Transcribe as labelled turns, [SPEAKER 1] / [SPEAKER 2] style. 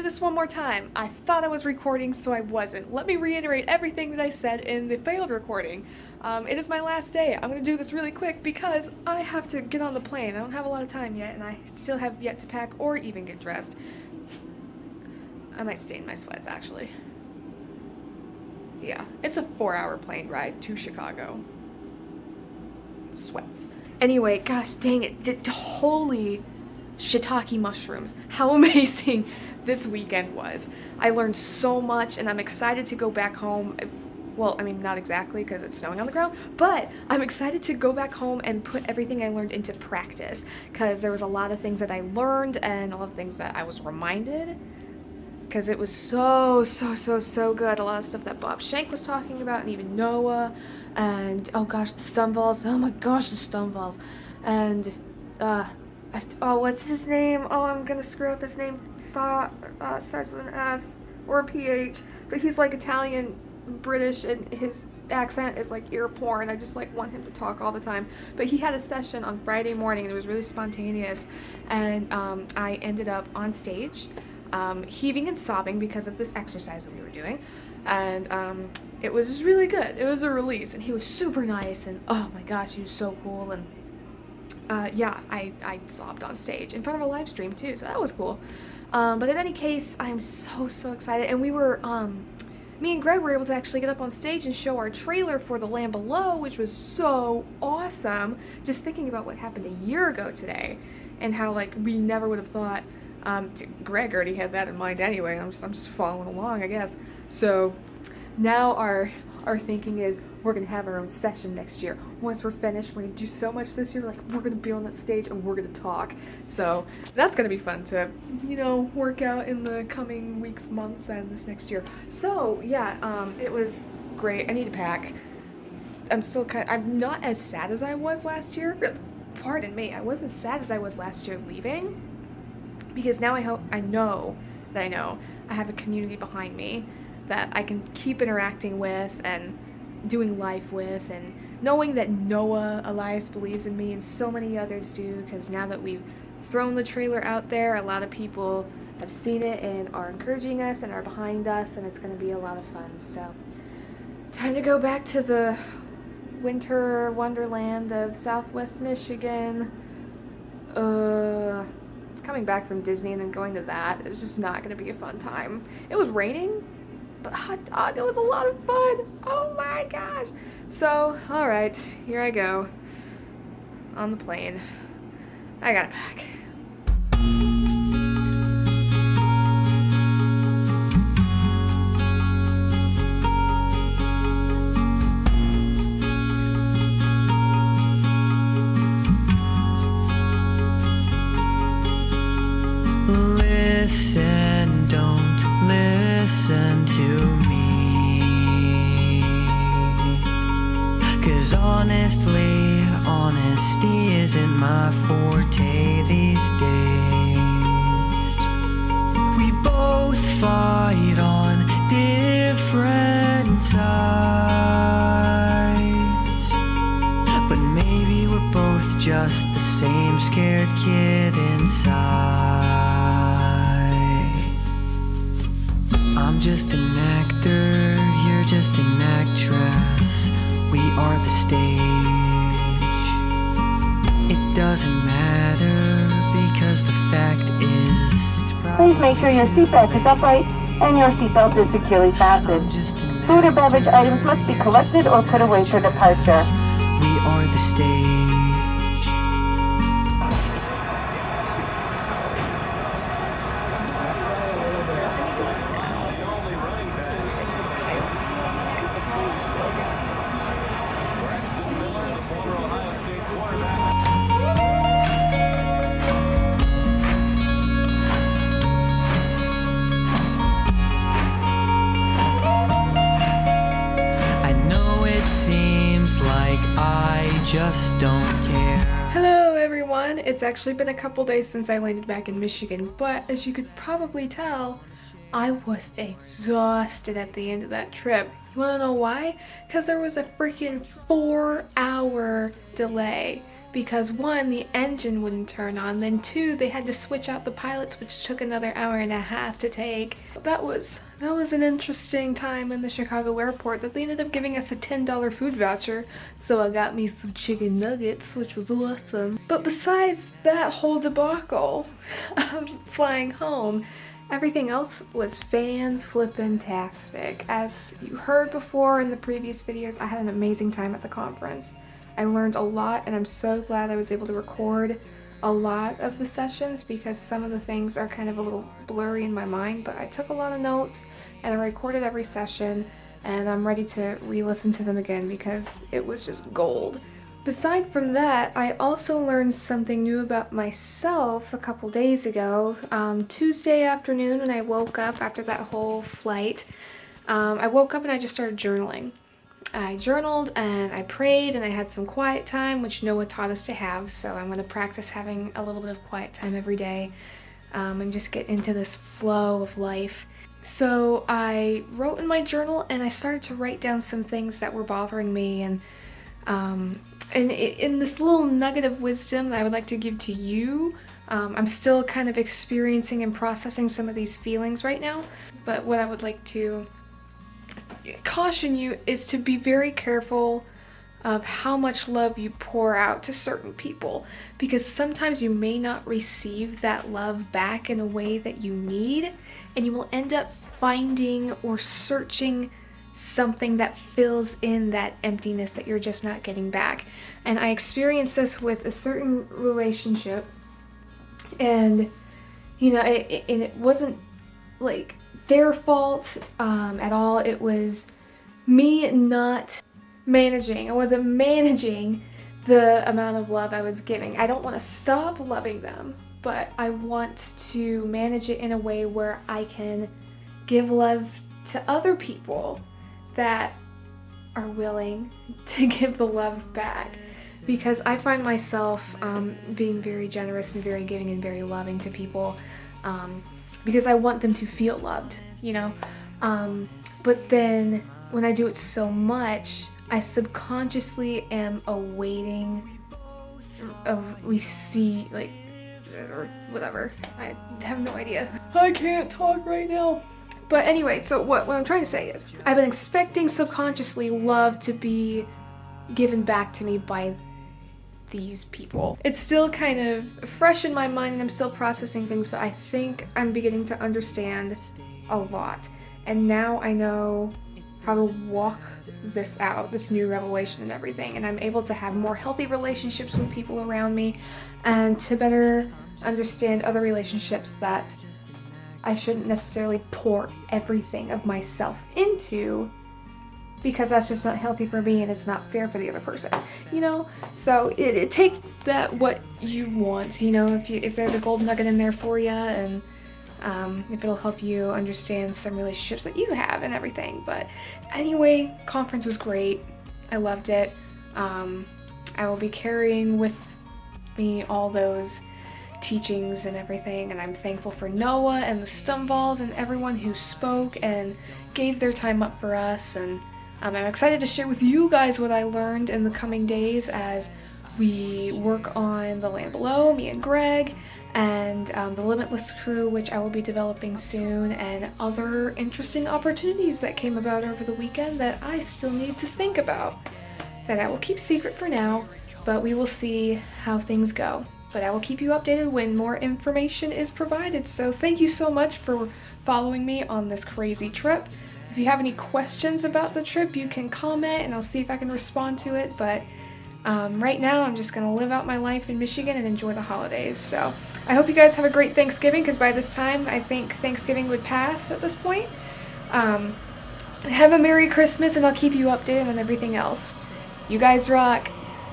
[SPEAKER 1] this one more time. I thought I was recording, so I wasn't. Let me reiterate everything that I said in the failed recording. It is my last day. I'm gonna do this really quick because I have to get on the plane. I don't have a lot of time yet, and I still have yet to pack or even get dressed. I might stay in my sweats, actually. Yeah, it's a 4-hour plane ride to Chicago. Sweats. Anyway, gosh dang it, holy shiitake mushrooms. How amazing this weekend was. I learned so much and I'm excited to go back home. Well, I mean, not exactly because it's snowing on the ground, but I'm excited to go back home and put everything I learned into practice because there was a lot of things that I learned and a lot of things that I was reminded because it was so good. A lot of stuff that Bob Shank was talking about and even Noah and oh gosh, the Stumballs. Oh my gosh, the Stumballs. And oh, what's his name? Oh, I'm gonna screw up his name. Starts with an F or a PH, but he's like Italian, British, and his accent is like ear porn. I just like want him to talk all the time. But he had a session on Friday morning and it was really spontaneous, and I ended up on stage heaving and sobbing because of this exercise that we were doing, and it was just really good. It was a release, and he was super nice, and oh my gosh, he was so cool, and yeah, I sobbed on stage in front of a live stream too, so that was cool. But in any case, I'm so excited, and we were, me and Greg were able to actually get up on stage and show our trailer for The Land Below, which was so awesome. Just thinking about what happened a year ago today, and how like we never would have thought. Greg already had that in mind anyway. I'm just following along, I guess. So now our thinking is we're gonna have our own session next year. Once we're finished, we're gonna do so much this year. Like we're gonna be on that stage and we're gonna talk. So that's gonna be fun to, you know, work out in the coming weeks, months, and this next year. So yeah, it was great. I need to pack. I'm not as sad as I was last year. Pardon me. I wasn't as sad as I was last year leaving. Because now I know I have a community behind me that I can keep interacting with and doing life with, and knowing that Noah Elias believes in me and so many others do, because now that we've thrown the trailer out there, a lot of people have seen it and are encouraging us and are behind us, and it's going to be a lot of fun. So time to go back to the winter wonderland of Southwest Michigan. Coming back from Disney and then going to that is just not going to be a fun time. It was raining, but hot dog, it was a lot of fun. Oh my gosh. So, alright, here I go. On the plane. I gotta pack.
[SPEAKER 2] Don't listen to me, 'cause honestly, honesty isn't my forte these days. We both fight on different sides, but maybe we're both just the same scared kid inside. I'm just an actor, you're just an actress. We are the stage. It doesn't matter because the fact is it's probably.
[SPEAKER 3] Please make sure your seatbelt is upright and your seatbelt is securely fastened. Food or beverage items must be collected or put away for departure.
[SPEAKER 2] We are the stage. Like I just don't care.
[SPEAKER 1] Hello everyone! It's actually been a couple days since I landed back in Michigan, but as you could probably tell, I was exhausted at the end of that trip. You wanna know why? Because there was a freaking 4-hour delay because one, the engine wouldn't turn on, then two, they had to switch out the pilots, which took another hour and a half to take. That was an interesting time in the Chicago airport that they ended up giving us a $10 food voucher, so I got me some chicken nuggets, which was awesome. But besides that whole debacle of flying home, everything else was fan-flippin-tastic. As you heard before in the previous videos, I had an amazing time at the conference. I learned a lot, and I'm so glad I was able to record a lot of the sessions because some of the things are kind of a little blurry in my mind, but I took a lot of notes and I recorded every session, and I'm ready to re-listen to them again because it was just gold. Beside from that, I also learned something new about myself a couple days ago. Tuesday afternoon when I woke up after that whole flight, I woke up and I just started journaling. I journaled and I prayed and I had some quiet time, which Noah taught us to have, so I'm going to practice having a little bit of quiet time every day and just get into this flow of life. So I wrote in my journal and I started to write down some things that were bothering me, and in this little nugget of wisdom that I would like to give to you. I'm still kind of experiencing and processing some of these feelings right now, but what I would like to caution you is to be very careful of how much love you pour out to certain people, because sometimes you may not receive that love back in a way that you need, and you will end up finding or searching something that fills in that emptiness that you're just not getting back. And I experienced this with a certain relationship, and it wasn't like their fault at all. It was me not managing. I wasn't managing the amount of love I was giving. I don't want to stop loving them, but I want to manage it in a way where I can give love to other people that are willing to give the love back. Because I find myself being very generous and very giving and very loving to people because I want them to feel loved, But then when I do it so much, I subconsciously am awaiting a receipt, or whatever. I have no idea. I can't talk right now. But anyway, so what I'm trying to say is, I've been expecting subconsciously love to be given back to me by these people. It's still kind of fresh in my mind and I'm still processing things, but I think I'm beginning to understand a lot. And now I know how to walk this out, this new revelation and everything. And I'm able to have more healthy relationships with people around me and to better understand other relationships that I shouldn't necessarily pour everything of myself into, because that's just not healthy for me and it's not fair for the other person, So it take that what you want, if there's a gold nugget in there for you, and if it'll help you understand some relationships that you have and everything. But anyway, conference was great. I loved it. I will be carrying with me all those teachings and everything, and I'm thankful for Noah and the Stumballs and everyone who spoke and gave their time up for us, and I'm excited to share with you guys what I learned in the coming days as we work on The Land Below, me and Greg, and the Limitless crew, which I will be developing soon, and other interesting opportunities that came about over the weekend that I still need to think about, that I will keep secret for now, but we will see how things go. But I will keep you updated when more information is provided. So thank you so much for following me on this crazy trip. If you have any questions about the trip, you can comment and I'll see if I can respond to it. But right now, I'm just going to live out my life in Michigan and enjoy the holidays. So I hope you guys have a great Thanksgiving, because by this time, I think Thanksgiving would pass at this point. Have a Merry Christmas, and I'll keep you updated on everything else. You guys rock.